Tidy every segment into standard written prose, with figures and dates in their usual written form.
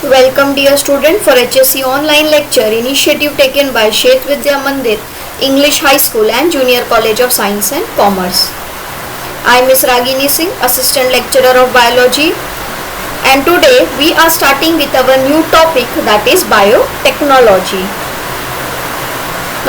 Welcome dear student for HSC online lecture initiative taken by Shet Vidya Mandir, English High School and Junior College of Science and Commerce. I am Ms. Ragini Singh, Assistant Lecturer of Biology, and today we are starting with our new topic, that is biotechnology.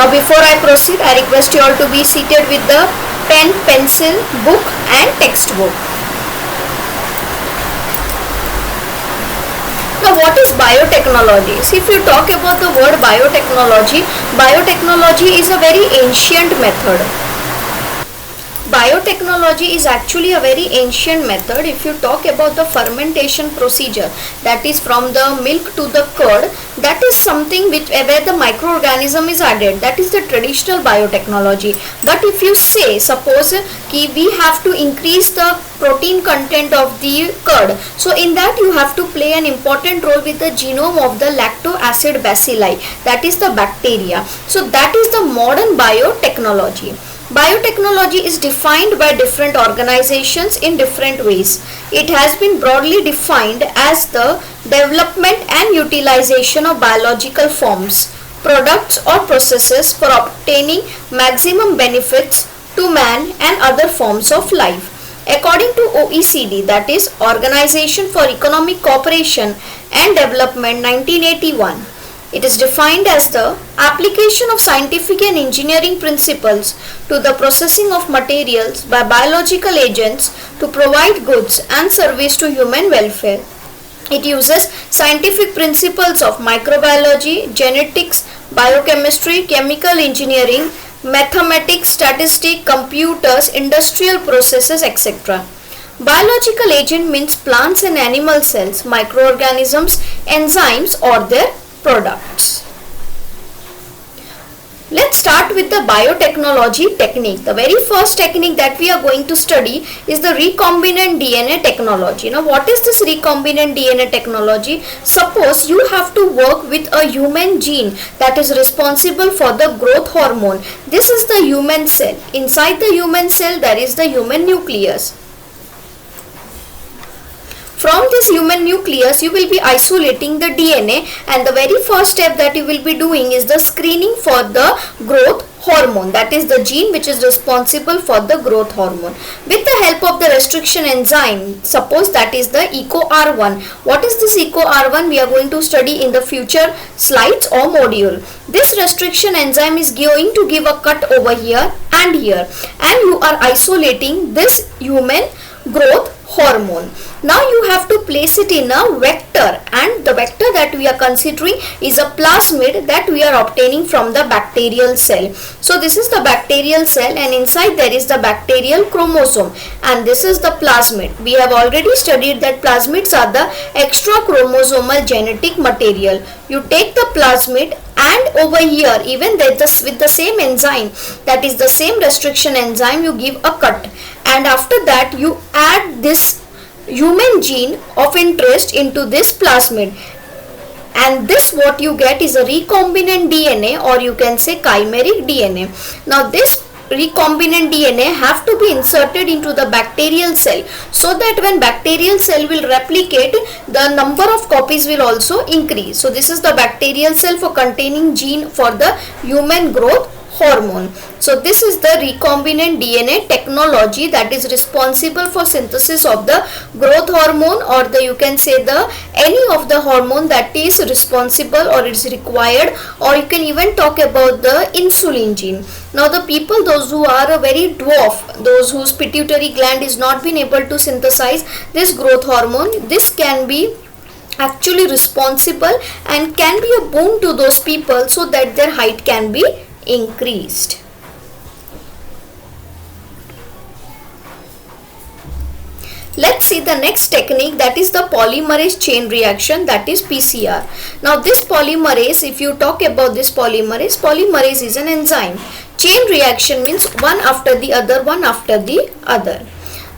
Now before I proceed, I request you all to be seated with the pen, pencil, book and textbook. Now what is biotechnology? See, if you talk about the word biotechnology, biotechnology is a very ancient method. Biotechnology is actually a very ancient method. If you talk about the fermentation procedure, that is from the milk to the curd, that is something where the microorganism is added, that is the traditional biotechnology. But if you say, suppose we have to increase the protein content of the curd, so in that you have to play an important role with the genome of the lacto-acid bacilli, that is the bacteria. So that is the modern biotechnology. Biotechnology is defined by different organizations in different ways. It has been broadly defined as the development and utilization of biological forms, products or processes for obtaining maximum benefits to man and other forms of life. According to OECD, that is Organization for Economic Cooperation and Development 1981, it is defined as the application of scientific and engineering principles to the processing of materials by biological agents to provide goods and service to human welfare. It uses scientific principles of microbiology, genetics, biochemistry, chemical engineering, mathematics, statistics, computers, industrial processes, etc. Biological agent means plants and animal cells, microorganisms, enzymes or their products. Let's start with the biotechnology technique. The very first technique that we are going to study is the recombinant DNA technology. Now what is this recombinant DNA technology? Suppose you have to work with a human gene that is responsible for the growth hormone. This is the human cell. Inside the human cell there is the human nucleus. From this human nucleus, you will be isolating the DNA, and the very first step that you will be doing is the screening for the growth hormone, that is the gene which is responsible for the growth hormone. With the help of the restriction enzyme, suppose that is the EcoR1. What is this EcoR1? We are going to study in the future slides or module. This restriction enzyme is going to give a cut over here and here, and you are isolating this human growth hormone. Now you have to place it in a vector, and the vector that we are considering is a plasmid that we are obtaining from the bacterial cell. So this is the bacterial cell, and inside there is the bacterial chromosome, and this is the plasmid. We have already studied that plasmids are the extra chromosomal genetic material. You take the plasmid, and over here even with the same enzyme, that is the same restriction enzyme, you give a cut, and after that you add this human gene of interest into this plasmid, and this what you get is a recombinant DNA, or you can say chimeric DNA. Now this recombinant DNA have to be inserted into the bacterial cell, so that when bacterial cell will replicate, the number of copies will also increase. So this is the bacterial cell for containing gene for the human growth hormone. So this is the recombinant DNA technology that is responsible for synthesis of the growth hormone, or the you can say the any of the hormone that is responsible or is required, or you can even talk about the insulin gene. Now the people, those who are a very dwarf, those whose pituitary gland is not been able to synthesize this growth hormone, this can be actually responsible and can be a boon to those people, so that their height can be increased. Let's see the next technique, that is the polymerase chain reaction, that is PCR. Now this polymerase, if you talk about this polymerase is an enzyme. Chain reaction means one after the other, one after the other.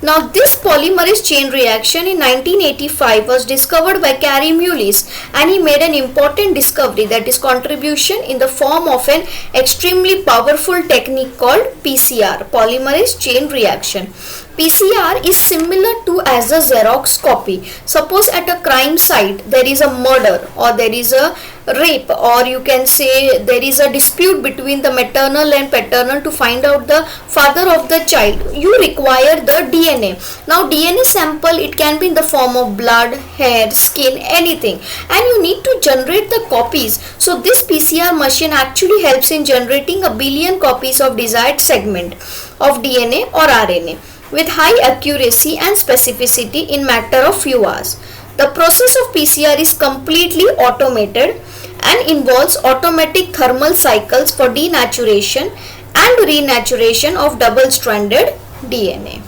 Now this polymerase chain reaction in 1985 was discovered by Kary Mullis, and he made an important discovery, that is contribution in the form of an extremely powerful technique called PCR, polymerase chain reaction. PCR is similar to as a Xerox copy. Suppose at a crime site there is a murder or there is a rape, or you can say there is a dispute between the maternal and paternal to find out the father of the child. You require the DNA. Now DNA sample, it can be in the form of blood, hair, skin, anything, and you need to generate the copies. So this PCR machine actually helps in generating a billion copies of desired segment of DNA or RNA with high accuracy and specificity in matter of few hours. The process of PCR is completely automated and involves automatic thermal cycles for denaturation and renaturation of double-stranded DNA.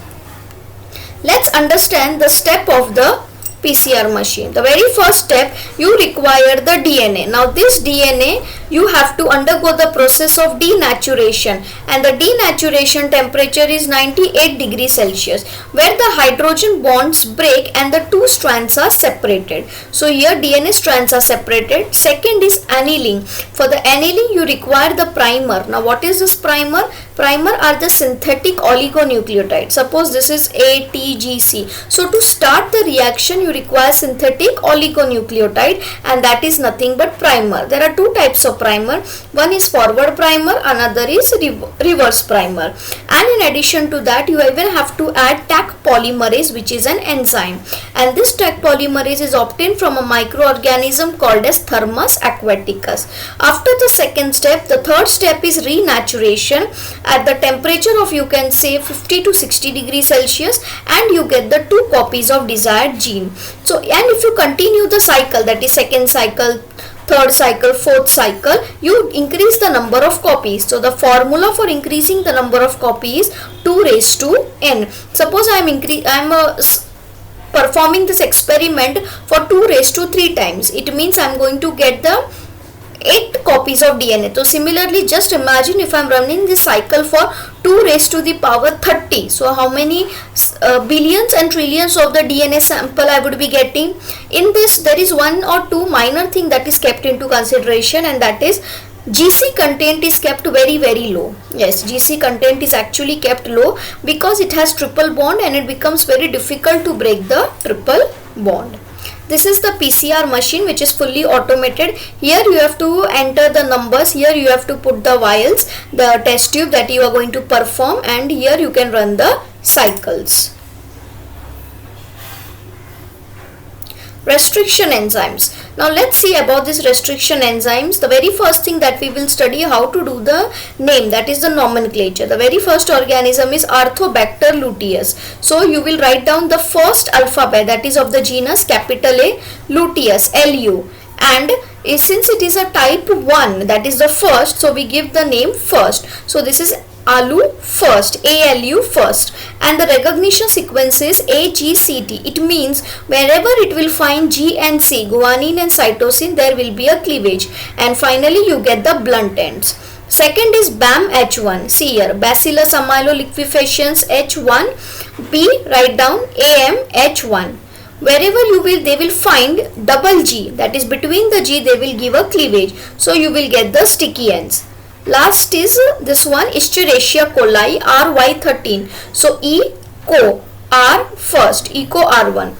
Let's understand the step of the PCR machine. The very first step, you require the DNA. Now this DNA, you have to undergo the process of denaturation, and the denaturation temperature is 98 degrees Celsius, where the hydrogen bonds break and the two strands are separated. So here DNA strands are separated. Second is annealing. For the annealing you require the primer. Now what is this primer? Primer are the synthetic oligonucleotides. Suppose this is ATGC. So to start the reaction you require synthetic oligonucleotide, and that is nothing but primer. There are two types of primer. One is forward primer, another is reverse primer. And in addition to that you even have to add Taq polymerase, which is an enzyme. And this Taq polymerase is obtained from a microorganism called as Thermus aquaticus. After the second step, the third step is renaturation at the temperature of, you can say, 50 to 60 degrees Celsius, and you get the two copies of desired gene. So, and if you continue the cycle, that is second cycle, third cycle, fourth cycle, you increase the number of copies. So the formula for increasing the number of copies is 2 raised to n. Suppose I am performing this experiment for 2 raised to 3 times. It means I am going to get the 8 copies of DNA. So similarly, just imagine if I am running this cycle for 2 raised to the power 30. So how many billions and trillions of the DNA sample I would be getting? In this there is one or two minor thing that is kept into consideration, and that is GC content is kept very low. Yes, GC content is actually kept low because it has triple bond and it becomes very difficult to break the triple bond. This is the PCR machine, which is fully automated. Here you have to enter the numbers, here you have to put the vials, the test tube that you are going to perform, and here you can run the cycles. Restriction enzymes. Now let's see about this restriction enzymes. The very first thing that we will study how to do the name, that is the nomenclature. The very first organism is Arthobacter luteus. So you will write down the first alphabet, that is of the genus capital A, luteus, LU, and since it is a type 1, that is the first, so we give the name first. So this is ALU first, ALU first, and the recognition sequence is AGCT. It means wherever it will find G and C, guanine and cytosine, there will be a cleavage, and finally you get the blunt ends. Second is BAM H1. See here, Bacillus amyloliquefaciens H1, B, write down AM H1. Wherever you will, they will find double G, that is between the G they will give a cleavage, so you will get the sticky ends. Last is this one, Escherichia coli RY13. So E co R first, eco R1.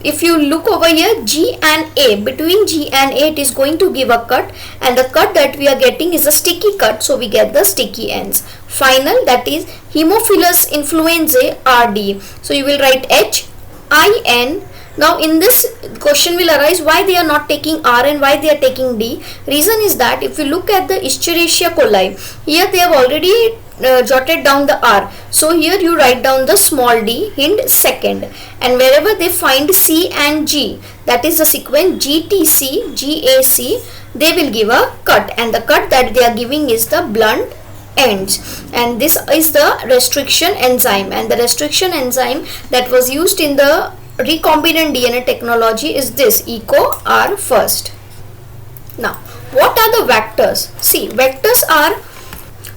If you look over here, G and A, between G and A it is going to give a cut, and the cut that we are getting is a sticky cut, so we get the sticky ends. Final, that is Haemophilus influenzae RD. So you will write HIN. Now in this question will arise why they are not taking R and why they are taking D. Reason is that if you look at the Escherichia coli, here they have already jotted down the R. So here you write down the small d, hint second, and wherever they find C and G, that is the sequence GTC, GAC, they will give a cut, and the cut that they are giving is the blunt ends. And this is the restriction enzyme, and the restriction enzyme that was used in the recombinant DNA technology is this eco R first. Now what are the vectors? See, vectors are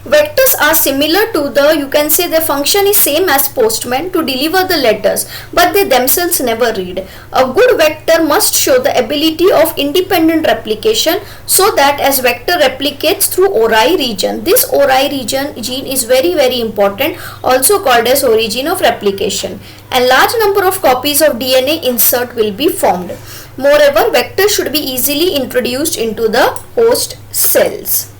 Vectors are similar to you can say their function is same as postman to deliver the letters, but they themselves never read. A good vector must show the ability of independent replication so that as vector replicates through ORI region. This ORI region gene is very important, also called as origin of replication. A large number of copies of DNA insert will be formed. Moreover, vectors should be easily introduced into the host cells.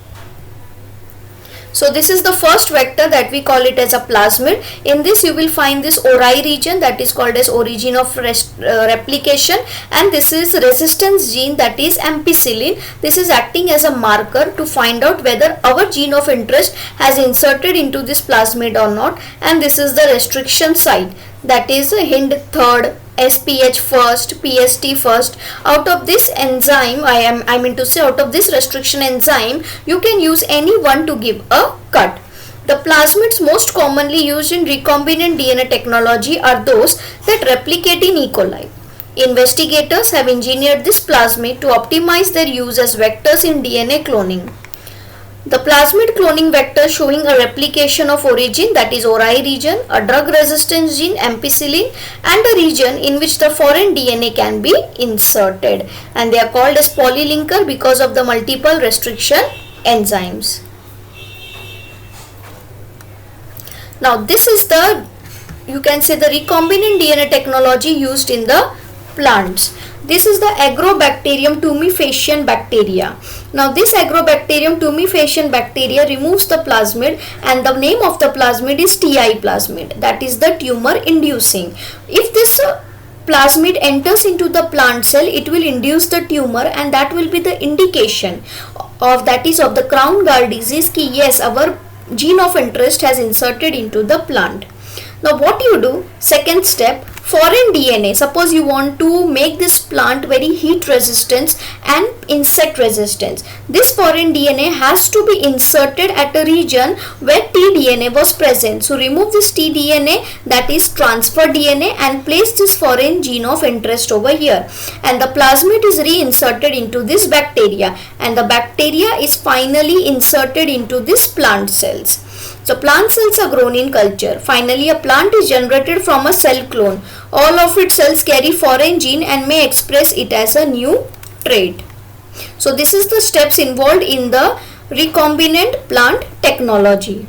So this is the first vector that we call it as a plasmid. In this you will find this ORI region that is called as origin of replication, and this is resistance gene that is ampicillin. This is acting as a marker to find out whether our gene of interest has inserted into this plasmid or not, and this is the restriction site that is Hind third, SPH first, PST first. Out of this enzyme, I mean to say out of this restriction enzyme, you can use any one to give a cut. The plasmids most commonly used in recombinant DNA technology are those that replicate in E. coli. Investigators have engineered this plasmid to optimize their use as vectors in DNA cloning. The plasmid cloning vector showing a replication of origin, that is ORI region, a drug resistance gene ampicillin, and a region in which the foreign DNA can be inserted, and they are called as polylinker because of the multiple restriction enzymes. Now this is the, you can say, the recombinant DNA technology used in the plants. This is the Agrobacterium tumefaciens bacteria. Now this Agrobacterium tumefaciens bacteria removes the plasmid, and the name of the plasmid is TI plasmid, that is the tumor inducing. If this plasmid enters into the plant cell, it will induce the tumor, and that will be the indication of, that is of the crown gall disease, ki yes, our gene of interest has inserted into the plant. Now what you do, second step, foreign DNA. Suppose you want to make this plant very heat resistant and insect resistant. This foreign DNA has to be inserted at a region where tDNA was present. So remove this tDNA, that is transfer DNA, and place this foreign gene of interest over here. And the plasmid is reinserted into this bacteria, and the bacteria is finally inserted into this plant cells. So plant cells are grown in culture. Finally, a plant is generated from a cell clone. All of its cells carry foreign gene and may express it as a new trait. So this is the steps involved in the recombinant plant technology.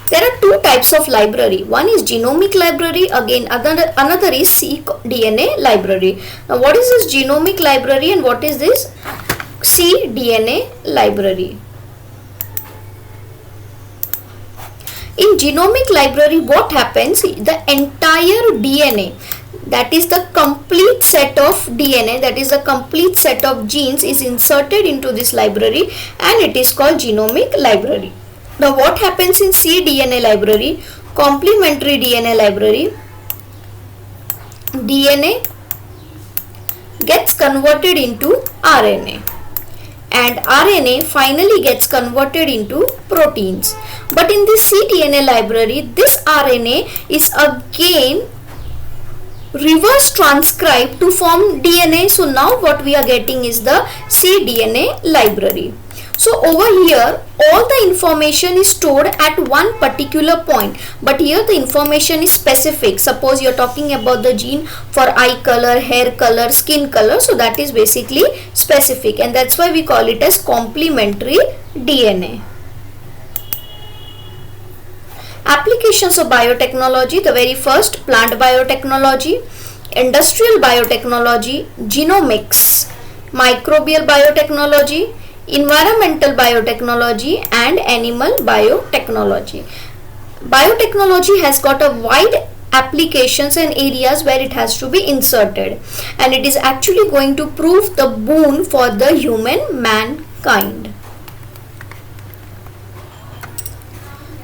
There are two types of library. One is genomic library, again another is cDNA library. Now what is this genomic library and what is this cDNA library? In genomic library, what happens? The entire DNA, that is the complete set of DNA, that is the complete set of genes, is inserted into this library, and it is called genomic library. Now what happens in cDNA library? Complementary DNA library, DNA gets converted into RNA, and RNA finally gets converted into proteins. But in this cDNA library, this RNA is again reverse transcribed to form DNA. So now what we are getting is the cDNA library. So over here, all the information is stored at one particular point, but here the information is specific. Suppose you are talking about the gene for eye color, hair color, skin color, so that is basically specific, and that's why we call it as complementary DNA. Applications of biotechnology, the very first, plant biotechnology, industrial biotechnology, genomics, microbial biotechnology, environmental biotechnology, and animal biotechnology. Biotechnology has got a wide applications and areas where it has to be inserted, and it is actually going to prove the boon for the human mankind.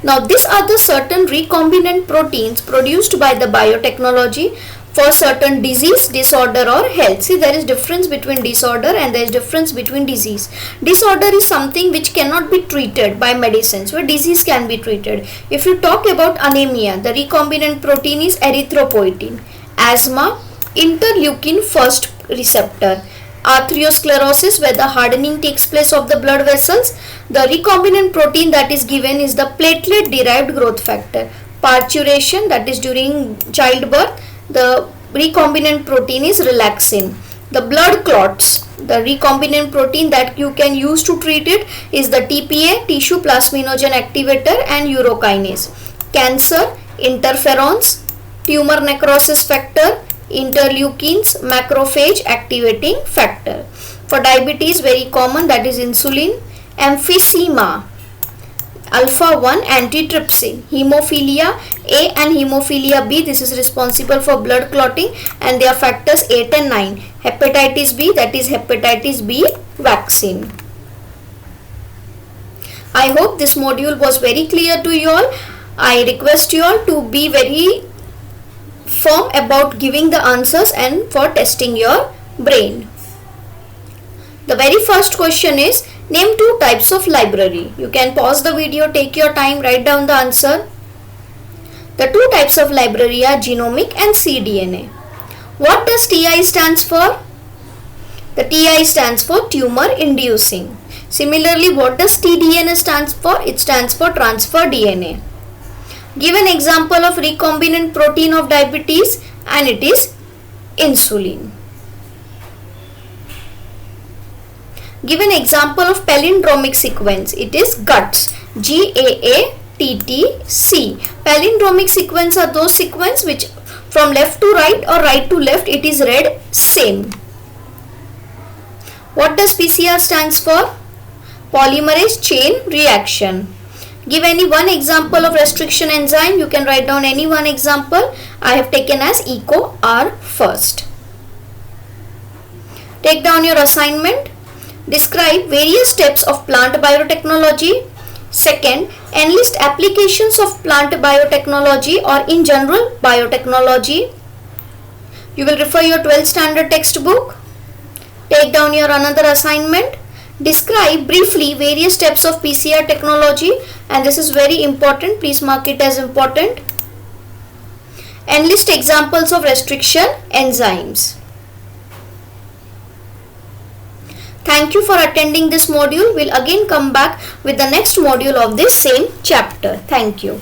Now these are the certain recombinant proteins produced by the biotechnology for certain disease, disorder or health. See, there is difference between disorder and there is difference between disease. Disorder is something which cannot be treated by medicines, where disease can be treated. If you talk about anemia, the recombinant protein is erythropoietin. Asthma, interleukin 1 receptor. arteriosclerosis, where the hardening takes place of the blood vessels. The recombinant protein that is given is the platelet derived growth factor. Parturition, that is during childbirth, the recombinant protein is relaxin. The blood clots, the recombinant protein that you can use to treat it is the TPA, tissue plasminogen activator, and urokinase. Cancer, interferons, tumor necrosis factor, interleukins, macrophage activating factor. For diabetes, very common, that is insulin. Emphysema, alpha 1 antitrypsin. Hemophilia A and hemophilia B, this is responsible for blood clotting, and they are factors 8 and 9. Hepatitis B, that is hepatitis B vaccine. I hope this module was very clear to you all. I request you all to be very firm about giving the answers and for testing your brain. The very first question is, name two types of library. You can pause the video, take your time, write down the answer. The two types of library are genomic and cDNA. What does TI stands for? The TI stands for tumor inducing. Similarly, what does tDNA stands for? It stands for transfer DNA. Give an example of recombinant protein of diabetes, and it is insulin. Give an example of palindromic sequence. It is GATTC. GAATTC. Palindromic sequence are those sequence which from left to right or right to left it is read same. What does PCR stands for? Polymerase chain reaction. Give any one example of restriction enzyme. You can write down any one example. I have taken as EcoR first. Take down your assignment. Describe various steps of plant biotechnology. Second, enlist applications of plant biotechnology or in general biotechnology. You will refer your 12th standard textbook. Take down your another assignment. Describe briefly various steps of PCR technology, and this is very important. Please mark it as important. Enlist examples of restriction enzymes. Thank you for attending this module. We'll again come back with the next module of this same chapter. Thank you.